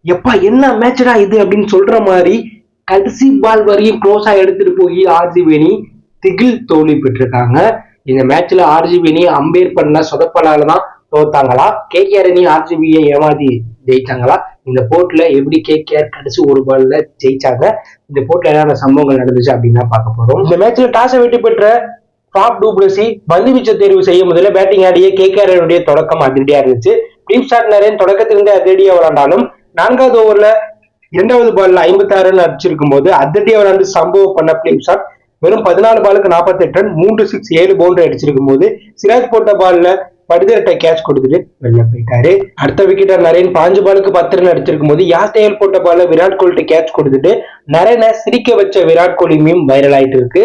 எப்பா என்ன மேட்சடா இது அப்படின்னு சொல்ற மாதிரி கடைசி பால் வரையும் க்ளோஸா எடுத்துட்டு போய் ஆர்ஜிபி அணி திகில் தோல்வி பெற்றிருக்காங்க. இந்த மேட்ச்ல ஆர்ஜிபி அணி அம்பேர் பண்ண சொதப்பலால தான் தோத்தாங்களா, கேகேஆர் அணி ஆர்ஜிபியை ஏமாத்தி ஜெயிச்சாங்களா, இந்த போட்டில எப்படி கேகேஆர் கடைசி ஒரு பால்ல ஜெயிச்சாங்க, இந்த போட்டில என்னென்ன சம்பவங்கள் நடந்துச்சு அப்படின்னு தான் பார்க்க போறோம். இந்த மேட்ச்ல டாஸை வெற்றி பெற்ற ஃபாஃப் டு பிளெசி பந்து வீச்ச தேர்வு செய்ய முதல்ல பேட்டிங் ஆடிய கேகேஆர் தொடக்கம் அதிரடியா இருந்துச்சு. டீம் ஸ்டார்ட் நிறைய தொடக்கத்திலிருந்து அதிரடியா விளையாண்டாலும் 4வது ஓவர்ல 2வது பால்ல 56 ரன் அடிச்சிருக்கும் போது அதிரடியா விளையாண்டு சம்பவம் பண்ண பிலிம் ஷாட் வெறும் 14 பாலுக்கு 48 ரன் 3 6 7 பவுண்டரி அடிச்சிருக்கும் போது சிராஜ் போட்ட பால்ல படுதரட்டை கேட்ச் கொடுத்துட்டு வெளில போயிட்டாரு. அடுத்த விக்கெட்டர் நரேன் 5 பாலுக்கு 10 ரன் அடிச்சிருக்கும் போது யாஸ்தேல் போட்ட பால்ல விராட் கோலி கேட்ச் கொடுத்துட்டு நரேனை சிரிக்க வச்ச விராட் கோலி மீம் வைரல் ஆயிட்டு இருக்கு.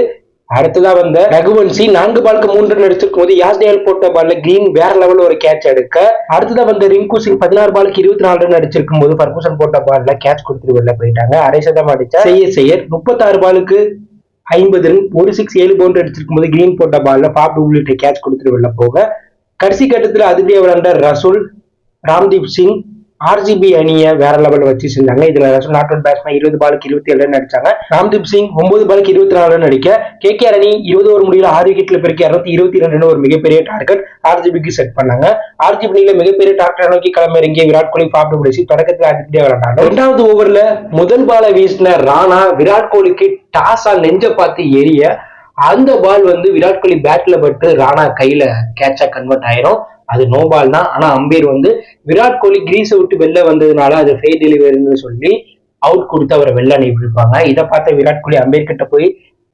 அடுத்ததா வந்த ரகுவன்சி 4 பாலுக்கு 3 ரன் அடிச்சிருக்கும் போது யாஸ்தேல் போட்ட பால்ல கிரீன் வேற லெவல்ல ஒரு கேட்ச் எடுக்க, அடுத்ததா வந்த ரிங்கு சிங் 16 பாலுக்கு 24 ரன் அடிச்சிருக்கும் போது பர்கூசன் போட்ட பால்ல கேட்ச் கொடுத்துட்டு வெளில போயிட்டாங்க. அரை சதம் அடிச்ச செய்யர் 36 பாலுக்கு 50 ரன் 1 6 7 பவுண்டரி அடிச்சிருக்கும் போது கிரீன் போட்ட பால்ல ஃபாஃப் டு பிளெசி கேட்ச் கொடுத்துட்டு வெளில போக, கடைசி கட்டத்துல அதிரடியா விளையாண்ட ரசூல் ராம்தீப் சிங் ஆர்ஜிபி அணியை வேற லெவல்ல வச்சு செஞ்சாங்க. இதுல ரசூல் நாட் அவுட் பேட்ஸ்மேன் 20 பாலுக்கு 27 ரன் அடிச்சாங்க. ராம்தீப் சிங் 9 பாலுக்கு 24 ரன் அடிக்க, கேகேஆர் அணி 20 ஓவர் முடியல 6 விக்கெட்ல பெருக்கி 222 ரன் ஒரு மிகப்பெரிய டார்கெட் ஆர்ஜிபிக்கு செட் பண்ணாங்க. ஆர்ஜிபி அணியில மிகப்பெரிய டார்கெட் நோக்கி களமிறங்கிய விராட் கோலி ஃபாஃப் டு பிளெசி தொடக்கத்தில் அதிரடியா விளையாண்டாங்க. 2வது ஓவர்ல முதல் பாலை வீசின ராணா விராட் கோலிக்கு டாஸா நெஞ்ச பார்த்து எரிய, அந்த பால் வந்து விராட் கோலி பேட்ல பட்டு ராணா கையில கேட்சா கன்வெர்ட் ஆயிரும். அது நோ பால் தான். ஆனா அம்பீர் வந்து விராட் கோலி கிரீஸை விட்டு வெளில வந்ததுனால அது ஃபெயில் டெலிவரின்னு சொல்லி அவுட் கொடுத்து அவரை வெளில அனுப்பியிருப்பாங்க. இதை பார்த்த விராட் கோலி அம்பீர் கிட்ட போய்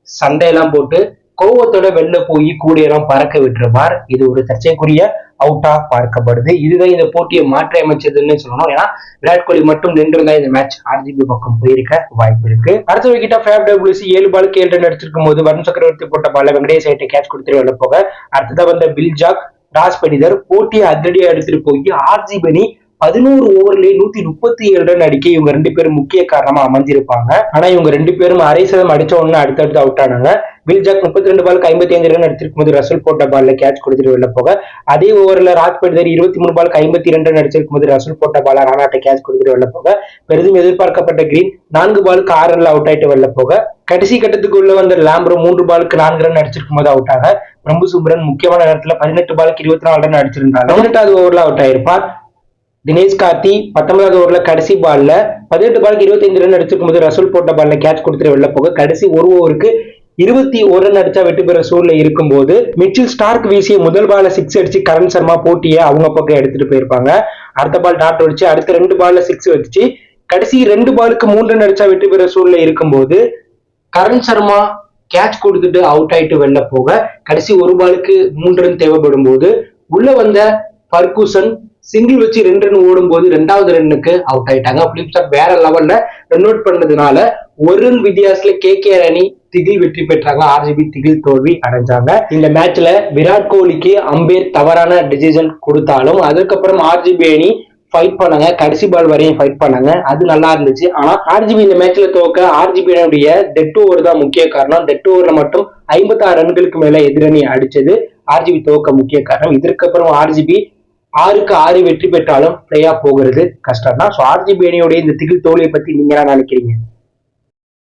சண்டையெல்லாம் போட்டு கோவத்தோட வெளில போய் கூடியெல்லாம் பறக்க விட்டுருப்பார். இது ஒரு சர்ச்சைக்குரிய அவுட்டா பார்க்கப்படுது. இதுதான் இந்த போட்டியை மாற்றி அமைச்சதுன்னு சொல்லணும். ஏன்னா விராட் கோலி மட்டும் நின்றுதான் இந்த மேட்ச் ஆர்ஜிபி பக்கம் போயிருக்க வாய்ப்பு இருக்கு. அடுத்த விக்கெட்டா ஃபாஃப் டு பிளெசி 7 பாலுக்கு 7 ரன் அடிச்சிருக்கும் போது வருண் சக்கரவர்த்தி போட்ட பால்ல வெங்கடேஷ் ஐயரை கேட்ச் கொடுத்துட்டு வெளில போக, அடுத்ததா வந்த பில் ஜாக் டாஸ் பண்ணிதர் போட்டியை அதிரடியா எடுத்துட்டு போய் ஆர்ஜிபி அணி 11 ஓவர்லயே 137 ரன் அடிக்க இவங்க 2 பேரும் முக்கிய காரணமா அமைஞ்சிருப்பாங்க. ஆனா இவங்க 2 பேரும் அரை சதம் அடிச்ச உடனே அடுத்தடுத்து அவுட் ஆனாங்க. பில் ஜாக் 32 பாலுக்கு 55 ரன் அடிச்சிருக்கும் போது ரசூல் போட்ட பால்ல கேட்ச் கொடுத்துட்டு வெளில போக, அதே ஓவர்ல ராஜ் பண்டிதர் 23 பாலுக்கு 52 ரன் அடிச்சிருக்கும் போது ரசூல் போட்ட பால ராணாட்ட கேட்ச் கொடுத்துட்டு வெளில போக, பெரிதும் எதிர்பார்க்கப்பட்ட கிரீன் 4 பாலுக்கு 6 ரன்ல அவுட் ஆயிட்டு வெளில போக, கடைசி கட்டத்துக்கு உள்ள வந்த லாம்ப்ரோ 3 பாலுக்கு 4 ரன் அடிச்சிருக்கும் போது அவுட் ஆக, பிரம்பு சுப்ரன் முக்கியமான நேரத்துல 18 பாலுக்கு 24 ரன் அடிச்சிருந்தாங்க. 18வது ஓவர்ல அவுட் ஆயிருப்பார். தினேஷ் கார்த்தி 19வது ஓவர்ல கடைசி பால்ல 18 பாலுக்கு 25 ரன் அடிச்சிருக்கும் போது ரசூல் போட்ட பால்ல கேட்ச் கொடுத்துட்டு வெளில போக, கடைசி ஒரு ஓவருக்கு 21 ரன் அடிச்சா வெற்றி பெற சூழ்நிலை இருக்கும் போது மிச்சில் ஸ்டார்க் வீசிய முதல் பால 6 அடிச்சு கரண் சர்மா போட்டியை அவங்க பக்கம் எடுத்துட்டு போயிருப்பாங்க. அடுத்த பால் டாட் அடிச்சு அடுத்த 2 பால்ல 6 வச்சு கடைசி 2 பாலுக்கு 3 ரன் அடிச்சா வெற்றி பெற சூழ்நிலை இருக்கும் போது கரண் சர்மா கேட்ச் கொடுத்துட்டு அவுட் ஆயிட்டு வெளில போக, கடைசி ஒரு பாலுக்கு 3 ரன் தேவைப்படும் போது உள்ள வந்த பர்கூசன் சிங்கிள் வச்சு 2 ரன் ஓடும் போது 2வது ரன்னுக்கு அவுட் ஆயிட்டாங்க. பிலிப் ஷாட் வேற லெவல்ல ரன் அவுட் பண்ணதுனால 1 ரன் வித்தியாசத்துல கேகேஆர் அணி திகில் வெற்றி பெற்றாங்க. ஆர்ஜிபி திகில் தோல்வி அடைஞ்சாங்க. இந்த மேட்ச்ல விராட் கோலிக்கு அம்பேர் தவறான டிசிஷன் கொடுத்தாலும் அதுக்கப்புறம் ஆர்ஜிபி அணி ஃபைட் பண்ணாங்க. கடைசி பால் வரையும் ஃபைட் பண்ணாங்க. அது நல்லா இருந்துச்சு. ஆனா ஆர்ஜிபி இந்த மேட்ச்ல தோக்க ஆர்ஜிபி டெட் ஓவர் தான் முக்கிய காரணம். டெட் ஓவர்ல மட்டும் 56 ரன்களுக்கு மேல எதிரணி அடிச்சது ஆர்ஜிபி தோக்க முக்கிய காரணம். இதற்கப்புறம் ஆர்ஜிபி 6க்கு 6 வெற்றி பெற்றாலும் பிளே ஆஃப் போகிறது கஷ்டம் தான். ஸோ ஆர்ஜிபி அணியோட இந்த திகில் தோல்வியை பத்தி நீங்க என்ன நினைக்கிறீங்க?